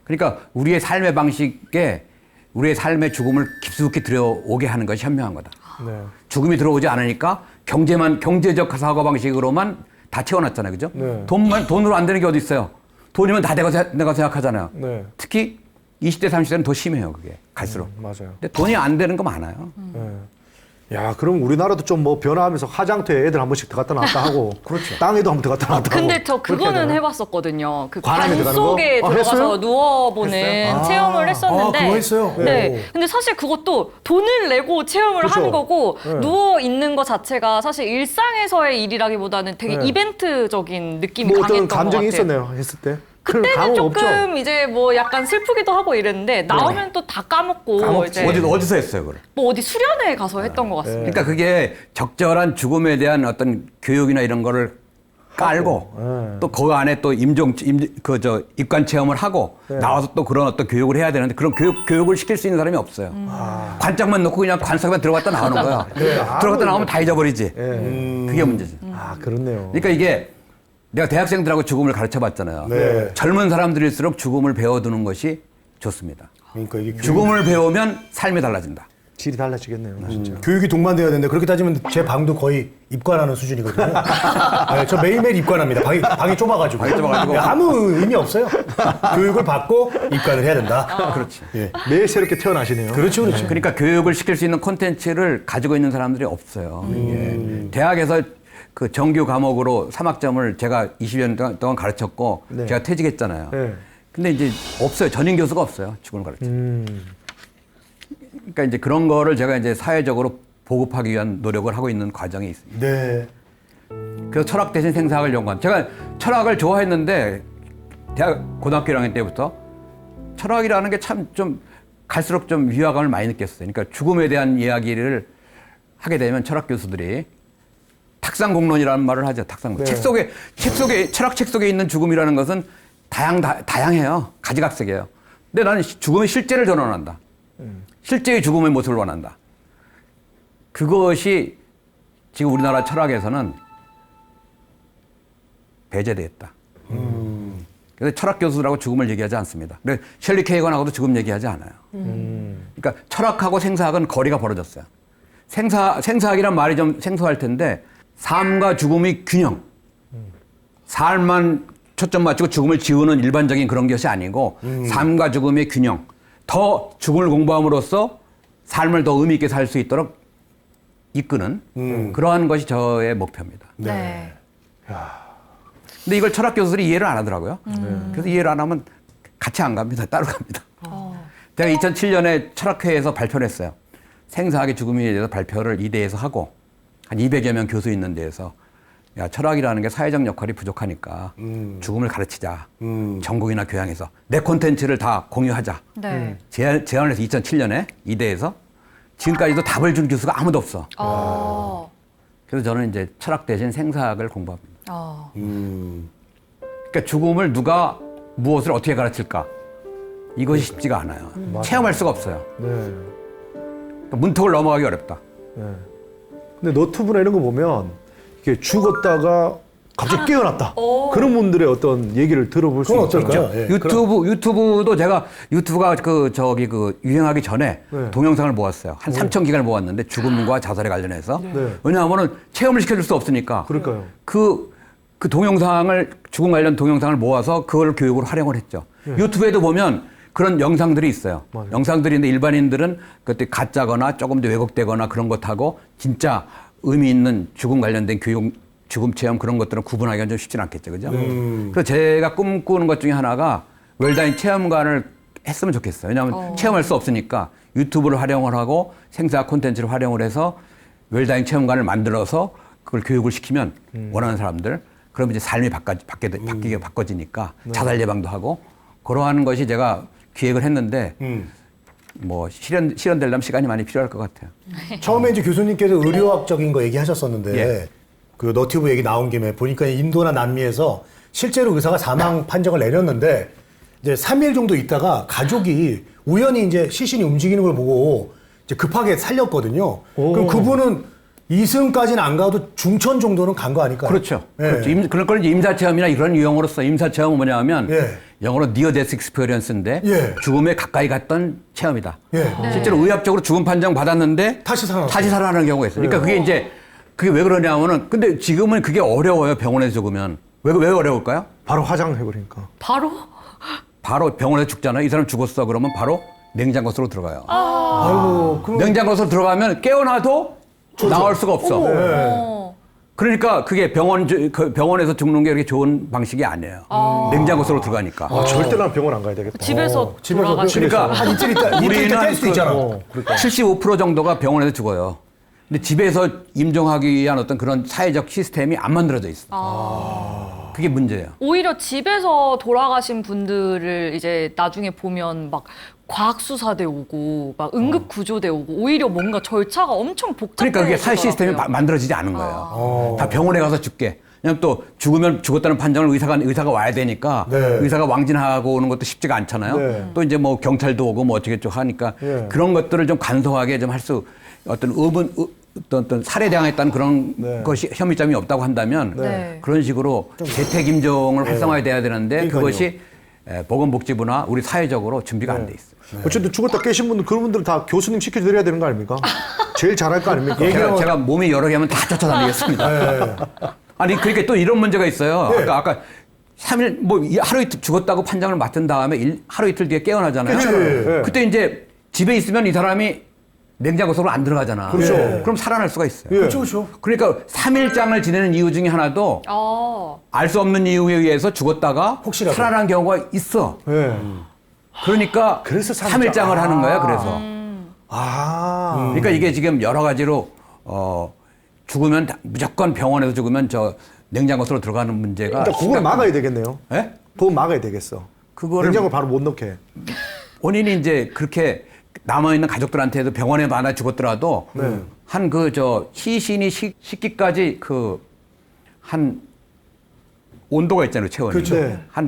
그러니까 우리의 삶의 방식에 우리의 삶의 죽음을 깊숙이 들여오게 하는 것이 현명한 거다. 네. 죽음이 들어오지 않으니까 경제적 사고 방식으로만 다 채워놨잖아요, 그죠? 네. 돈으로 안 되는 게 어디 있어요? 돈이면 다 내가 생각하잖아요. 네. 특히 20대, 30대는 더 심해요, 그게 갈수록. 맞아요. 근데 돈이 안 되는 거 많아요. 야, 그럼 우리나라도 좀 뭐 변화하면서 화장터에 애들 한 번씩 들어갔다 나왔다 하고, 그렇죠. 땅에도 한 번 들어갔다 나왔다 하고. 근데 저 그렇게 그거는 되나요? 해봤었거든요. 그 관암에 관 들어가는 속에 거? 아, 들어가서 했어요? 누워보는 체험을 했었는데. 그거 했어요? 네. 근데 사실 그것도 돈을 내고 체험을 그렇죠. 하는 거고 네. 누워 있는 것 자체가 사실 일상에서의 일이라기보다는 되게 네. 이벤트적인 느낌이 뭐 강했던 어떤 것 감정이 같아요. 있었네요, 했을 때. 그때는 감흥 조금 없죠? 이제 뭐 약간 슬프기도 하고 이랬는데 나오면 또 다 까먹고 이제 어디서 했어요, 그걸? 뭐 어디 수련회 가서 했던 것 같습니다. 그러니까 그게 적절한 죽음에 대한 어떤 교육이나 이런 거를 깔고 또 그 안에 또 입관 체험을 하고 나와서 또 그런 어떤 교육을 해야 되는데 그런 교육을 시킬 수 있는 사람이 없어요. 관짝만 놓고 그냥 관 속에만 들어갔다 나오는 거야. 들어갔다 나오면 다 잊어버리지. 그게 문제지. 아, 그렇네요. 그러니까 이게 내가 대학생들하고 죽음을 가르쳐 봤잖아요. 네. 젊은 사람들일수록 죽음을 배워두는 것이 좋습니다. 그러니까 이게 죽음을 배우면 삶이 달라진다. 질이 달라지겠네요, 진짜. 교육이 동반돼야 되는데 그렇게 따지면 제 방도 거의 입관하는 수준이거든요. 네, 저 매일매일 입관합니다. 방이 좁아가지고. 아무 의미 없어요. 교육을 받고 입관을 해야 된다. 그렇지. 예. 매일 새롭게 태어나시네요. 그렇죠, 그렇죠. 그러니까 교육을 시킬 수 있는 콘텐츠를 가지고 있는 사람들이 없어요. 이게. 대학에서 그 정규 과목으로 3학점을 제가 20년 동안 가르쳤고 네. 제가 퇴직했잖아요. 네. 근데 이제 없어요. 전임 교수가 없어요. 죽음을 가르쳐. 그러니까 이제 그런 거를 제가 이제 사회적으로 보급하기 위한 노력을 하고 있는 과정이 있습니다. 네. 그래서 철학 대신 생사학을 연구한. 제가 철학을 좋아했는데 고등학교 1학년 때부터 철학이라는 게 참 좀 갈수록 좀 위화감을 많이 느꼈어요. 그러니까 죽음에 대한 이야기를 하게 되면 철학 교수들이 탁상공론이라는 말을 하죠. 탁상공론. 네. 철학 책 속에 있는 죽음이라는 것은 다양해요. 가지각색이에요. 근데 나는 죽음의 실제를 전원한다. 실제의 죽음의 모습을 원한다. 그것이 지금 우리나라 철학에서는 배제됐다. 그래서 철학 교수들하고 죽음을 얘기하지 않습니다. 근데 셜리 케이건하고도 죽음 얘기하지 않아요. 그러니까 철학하고 생사학은 거리가 벌어졌어요. 생사학이란 말이 좀 생소할 텐데 삶과 죽음의 균형. 삶만 초점 맞추고 죽음을 지우는 일반적인 그런 것이 아니고 삶과 죽음의 균형. 더 죽음을 공부함으로써 삶을 더 의미 있게 살 수 있도록 이끄는 그러한 것이 저의 목표입니다. 네. 근데 이걸 철학 교수들이 이해를 안 하더라고요. 그래서 이해를 안 하면 같이 안 갑니다. 따로 갑니다. 제가 2007년에 철학회에서 발표를 했어요. 생사학의 죽음에 대해서 발표를 이대에서 하고 한 200여 명 교수 있는 데에서 야, 철학이라는 게 사회적 역할이 부족하니까 죽음을 가르치자. 전국이나 교양에서. 내 콘텐츠를 다 공유하자. 네. 제안을 해서 2007년에 이대에서 지금까지도 답을 준 교수가 아무도 없어. 그래서 저는 이제 철학 대신 생사학을 공부합니다. 그러니까 죽음을 누가 무엇을 어떻게 가르칠까? 이것이 쉽지가 않아요. 체험할 수가 없어요. 네. 그러니까 문턱을 넘어가기 어렵다. 네. 근데 너튜브나 이런 거 보면 이렇게 죽었다가 갑자기 깨어났다. 그런 분들의 어떤 얘기를 들어볼 수 그건 있죠. 어떨까요? 예. 유튜브도 제가 유튜브가 유행하기 전에 네. 동영상을 모았어요. 한 3,000기가를 모았는데 죽음과 자살에 관련해서. 네. 왜냐하면은 체험을 시켜줄 수 없으니까. 그러니까요. 그 동영상을 죽음 관련 동영상을 모아서 그걸 교육으로 활용을 했죠. 유튜브에도 보면 그런 영상들이 있어요. 맞아요. 영상들이 있는데 일반인들은 그때 가짜거나 조금 더 왜곡되거나 그런 것하고 진짜 의미 있는 죽음 관련된 교육, 죽음 체험 그런 것들은 구분하기가 좀 쉽지는 않겠죠. 그죠? 그래서 제가 꿈꾸는 것 중에 하나가 웰다인 체험관을 했으면 좋겠어요. 왜냐하면 체험할 수 없으니까 유튜브를 활용을 하고 생사 콘텐츠를 활용을 해서 웰다잉 체험관을 만들어서 그걸 교육을 시키면 원하는 사람들 그러면 이제 삶이 바뀌게 바꿔지니까 자살 예방도 하고 그러한 것이 제가 기획을 했는데 뭐 실현되려면 시간이 많이 필요할 것 같아요. 처음에 이제 교수님께서 의료학적인 거 얘기하셨었는데 예. 그 너튜브 얘기 나온 김에 보니까 인도나 남미에서 실제로 의사가 사망 판정을 내렸는데 이제 3일 정도 있다가 가족이 우연히 이제 시신이 움직이는 걸 보고 이제 급하게 살렸거든요. 그럼 그분은 2승까지는 안 가도 중천 정도는 간 거 아닐까요? 그렇죠. 예. 그렇죠. 그런 걸 이제 임사체험이나 이런 유형으로 써. 임사체험은 뭐냐면 예. 영어로 Near Death Experience인데 예. 죽음에 가까이 갔던 체험이다. 예. 실제로 의학적으로 죽음 판정 받았는데 다시 살아났어요. 다시 살아나는 경우가 있어요. 그러니까 그게 이제 그게 왜 그러냐면은 근데 지금은 그게 어려워요. 병원에서 죽으면. 왜 어려울까요? 바로 화장해버리니까. 바로 병원에서 죽잖아요. 이 사람 죽었어. 그러면 바로 냉장고으로 들어가요. 아이고, 그럼 냉장고으로 들어가면 깨어나도 나올 수가 없어. 그러니까 그게 병원에서 죽는 게 그렇게 좋은 방식이 아니에요. 냉장고으로 들어가니까. 절대 난 병원 안 가야 되겠다. 집에서 집에서 돌아가시고. 그러니까 한 이틀 있다 뗄 수도 있잖아. 75% 정도가 병원에서 죽어요. 근데 집에서 임종하기 위한 어떤 그런 사회적 시스템이 안 만들어져 있어. 그게 문제예요. 오히려 집에서 돌아가신 분들을 이제 나중에 보면 막 과학수사대 오고 막 응급구조대 오고 오히려 뭔가 절차가 엄청 복잡해지더라고요. 그러니까 그게 사회 시스템이 만들어지지 않은 거예요. 다 병원에 가서 죽게. 그냥 또 죽으면 죽었다는 판정을 의사가 와야 되니까 네. 의사가 왕진하고 오는 것도 쉽지가 않잖아요. 네. 또 이제 뭐 경찰도 오고 뭐 어떻게 좀 하니까 네. 그런 것들을 좀 간소하게 좀 할 수 어떤 어떤 살해당했다는 그런 네. 것이 혐의점이 없다고 한다면 네. 그런 식으로 재택 임종을 활성화돼야 되는데 그러니까요. 그것이 보건복지부나 우리 사회적으로 준비가 안 돼 있어요. 어쨌든 죽었다 깨신 분들 그런 분들은 다 교수님 시켜드려야 되는 거 아닙니까? 제일 잘할 거 아닙니까? 제가 몸이 여러 개면 다 쫓아다니겠습니다. 아니 그러니까 또 이런 문제가 있어요. 네. 아까 3일 뭐 하루 이틀 죽었다고 판정을 맡은 다음에 하루 이틀 뒤에 깨어나잖아요. 그렇죠. 그때 이제 집에 있으면 이 사람이 냉장고 속으로 안 들어가잖아. 그렇죠. 그럼 살아날 수가 있어요. 예. 그렇죠. 그러니까 3일장을 지내는 이유 중에 하나도 알 수 없는 이유에 의해서 죽었다가 혹시라도. 살아난 경우가 있어. 예. 그러니까 그래서 3일장을 하는 거야. 그래서. 그러니까 이게 지금 여러 가지로 죽으면 무조건 병원에서 죽으면 저 냉장고 속으로 들어가는 문제가 일단 그걸 막아야 되겠네요. 예? 그거 막아야 되겠어. 그거를 냉장고 바로 못 넣게. 본인이 이제 그렇게 남아있는 가족들한테도 병원에 많아 죽었더라도 한 그 저 시신이 식기까지 한 온도가 있잖아요, 체온이. 그렇죠. 네. 한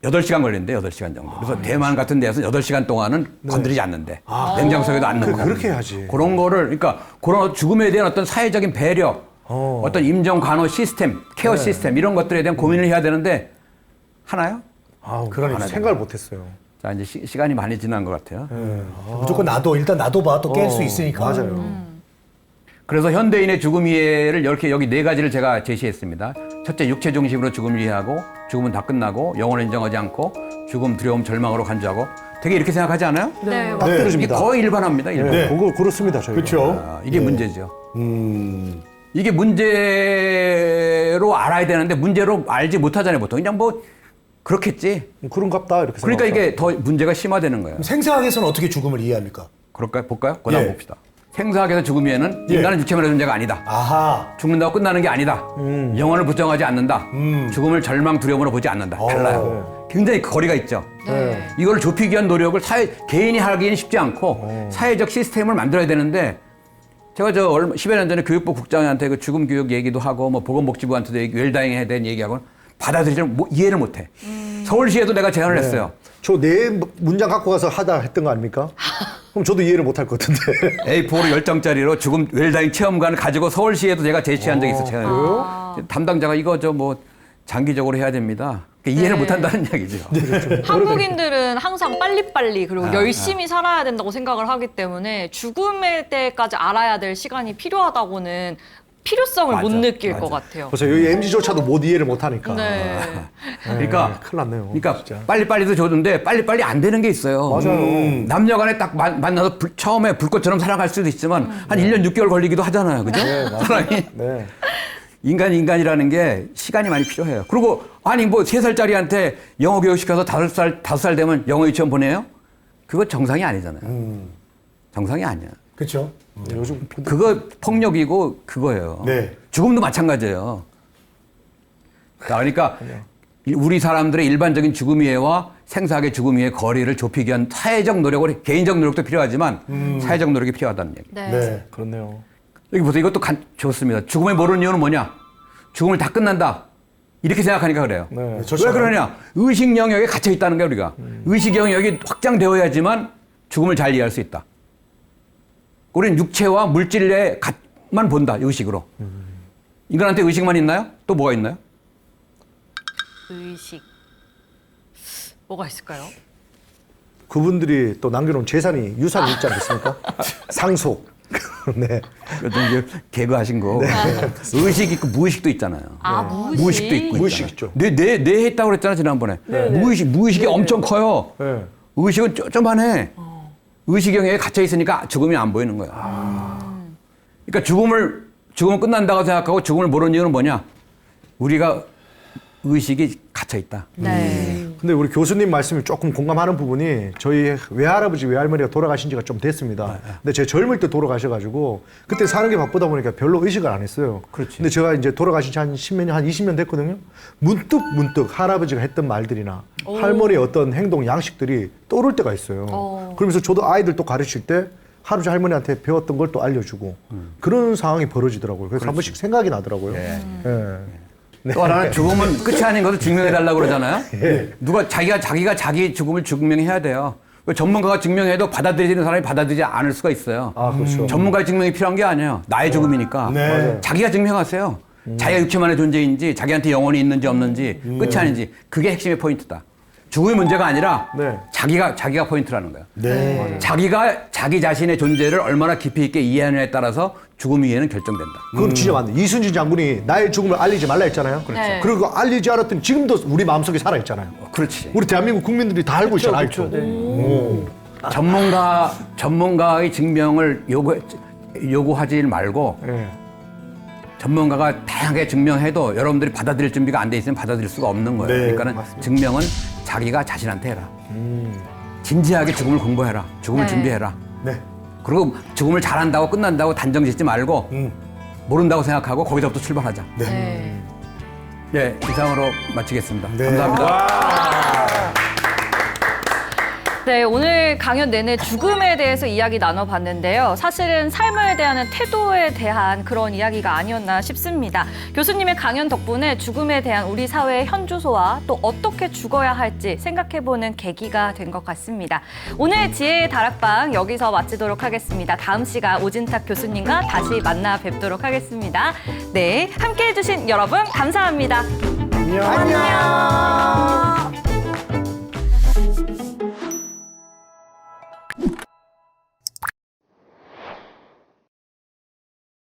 8시간 걸린대, 8시간 정도. 그래서 대만 같은 데서 8시간 동안은 건드리지 않는데. 냉장고 속에도 안 넣고. 그렇게 해야지. 그런 거를, 그러니까 그런 죽음에 대한 어떤 사회적인 배려, 어떤 임종 간호 시스템, 케어 시스템 이런 것들에 대한 고민을 해야 되는데 하나요? 그러니까 생각을 못했어요. 자, 이제 시간이 많이 지난 것 같아요. 무조건 일단 놔둬봐 또 깰 수 있으니까. 맞아요. 그래서 현대인의 죽음 이해를 이렇게 여기 4가지를 제가 제시했습니다. 첫째, 육체 중심으로 죽음을 이해하고 죽음은 다 끝나고 영원을 인정하지 않고 죽음, 두려움, 절망으로 간주하고 되게 이렇게 생각하지 않아요? 네. 딱 이게 들어집니다. 거의 일반화입니다. 일반. 네. 그거 그렇습니다. 저희가. 그렇죠. 이게 문제죠. 이게 문제로 알아야 되는데 문제로 알지 못하잖아요. 보통 그냥 뭐 그렇겠지. 그런갑다 이렇게. 그러니까 생각하죠. 이게 더 문제가 심화되는 거예요. 생사학에서는 어떻게 죽음을 이해합니까? 그럴까요? 볼까요? 그거 한번 예. 봅시다. 생사학에서 죽음에는 예. 인간은 육체만의 존재가 아니다. 아하. 죽는다고 끝나는 게 아니다. 영혼을 부정하지 않는다. 죽음을 절망, 두려움으로 보지 않는다. 달라요. 굉장히 거리가 있죠. 네. 이걸 좁히기 위한 노력을 개인이 하기는 쉽지 않고 사회적 시스템을 만들어야 되는데 제가 10여 년 전에 교육부 국장한테 그 죽음 교육 얘기도 하고 뭐 보건복지부한테도 웰다잉에 대한 얘기하고 이해를 못해. 서울시에도 내가 제안을 했어요. 저 네 문장 갖고 가서 하다 했던 거 아닙니까? 그럼 저도 이해를 못할 것 같은데. A4로 10장짜리로 죽음 웰다잉 체험관을 가지고 서울시에도 제가 제시한 적이 있어요. 담당자가 이거 장기적으로 해야 됩니다. 그러니까 이해를 못한다는 이야기죠. 한국인들은 항상 빨리빨리 그리고 열심히 살아야 된다고 생각을 하기 때문에 죽음의 때까지 알아야 될 시간이 필요하다고는 필요성을 못 맞아, 느낄 맞아. 것 같아요. 그래서 여기 MZ조차도 못 이해를 못하니까. 네. 그러니까 큰일 났네요. 그러니까 빨리빨리도 좋은데 빨리빨리 안 되는 게 있어요. 맞아요. 남녀간에 딱 만나서 처음에 불꽃처럼 살아갈 수도 있지만 한 1년 6개월 걸리기도 하잖아요. 그죠? 사람이. 네. 인간이라는 게 시간이 많이 필요해요. 그리고 아니 뭐 3살짜리한테 영어 교육 시켜서 5살 되면 영어 유치원 보내요? 그거 정상이 아니잖아요. 정상이 아니야. 그렇죠. 요즘 그거 폭력이고 그거예요. 네. 죽음도 마찬가지예요. 자, 그러니까 우리 사람들의 일반적인 죽음 이해와 생사학의 죽음 이해의 거리를 좁히기 위한 사회적 노력을 개인적 노력도 필요하지만 사회적 노력이 필요하다는 얘기. 네. 네. 그렇네요. 여기 보세요. 이것도 좋습니다. 죽음을 모르는 이유는 뭐냐? 죽음을 다 끝난다. 이렇게 생각하니까 그래요. 네. 좋죠. 왜 그러냐? 의식 영역에 갇혀 있다는 거야, 우리가. 의식 영역이 확장되어야지만 죽음을 잘 이해할 수 있다. 우리는 육체와 물질에만 본다, 의식으로. 인간한테 의식만 있나요? 또 뭐가 있나요? 의식. 뭐가 있을까요? 그분들이 또 남겨놓은 재산이 유산이 있지 않겠습니까? 상속. 네. 좀 이제 개그하신 거. 의식 있고 무의식도 있잖아요. 아, 무의식. 무의식도 있고 무의식 있잖아요. 있죠. 내 했다고 그랬잖아, 지난번에. 무의식이 엄청 커요. 네. 의식은 쪼만해. 의식 영역에 갇혀 있으니까 죽음이 안 보이는 거야. 그러니까 죽음을 끝난다고 생각하고 죽음을 모르는 이유는 뭐냐? 우리가 의식이 갇혀 있다. 네. 근데 우리 교수님 말씀이 조금 공감하는 부분이 저희 외할아버지 외할머니가 돌아가신 지가 좀 됐습니다. 근데 제 젊을 때 돌아가셔가지고 그때 사는 게 바쁘다 보니까 별로 의식을 안 했어요. 그렇지. 근데 제가 이제 돌아가신 지 한 10몇 년, 한 20년 됐거든요. 문득 할아버지가 했던 말들이나 할머니의 어떤 행동 양식들이 떠오를 때가 있어요. 그러면서 저도 아이들 또 가르칠 때 할아버지 할머니한테 배웠던 걸 또 알려주고 그런 상황이 벌어지더라고요. 그래서 한 번씩 생각이 나더라고요. 예. 네. 또 하나는 죽음은 끝이 아닌 것을 증명해달라고 그러잖아요. 누가 자기가 자기 죽음을 증명해야 돼요. 전문가가 증명해도 받아들이는 사람이 받아들이지 않을 수가 있어요. 아, 그렇죠. 전문가의 증명이 필요한 게 아니에요. 나의 죽음이니까. 네. 맞아요. 자기가 증명하세요. 자기가 육체만의 존재인지 자기한테 영혼이 있는지 없는지 끝이 아닌지 그게 핵심의 포인트다. 죽음의 문제가 아니라 네. 자기가 포인트라는 거예요. 네. 자기가 자기 자신의 존재를 얼마나 깊이 있게 이해하느냐에 따라서 죽음 이해는 결정된다. 그건 진짜 맞네. 이순신 장군이 나의 죽음을 알리지 말라 했잖아요. 그렇죠. 그리고 알리지 않았더니 지금도 우리 마음속에 살아있잖아요. 그렇지. 우리 대한민국 국민들이 다 알고 있잖아요. 그렇죠. 알죠. 네. 전문가의 증명을 요구하지 말고 네. 전문가가 다양하게 증명해도 여러분들이 받아들일 준비가 안 돼 있으면 받아들일 수가 없는 거예요. 네, 그러니까는 증명은 자기가 자신한테 해라. 진지하게 죽음을 공부해라. 죽음을 네. 준비해라. 네. 그리고 죽음을 잘한다고 끝난다고 단정 짓지 말고 모른다고 생각하고 거기서부터 출발하자. 네. 예, 이상으로 마치겠습니다. 네. 감사합니다. 네, 오늘 강연 내내 죽음에 대해서 이야기 나눠봤는데요. 사실은 삶을 대하는 태도에 대한 그런 이야기가 아니었나 싶습니다. 교수님의 강연 덕분에 죽음에 대한 우리 사회의 현주소와 또 어떻게 죽어야 할지 생각해보는 계기가 된 것 같습니다. 오늘 지혜의 다락방 여기서 마치도록 하겠습니다. 다음 시간 오진탁 교수님과 다시 만나 뵙도록 하겠습니다. 네, 함께해 주신 여러분 감사합니다. 안녕. 안녕.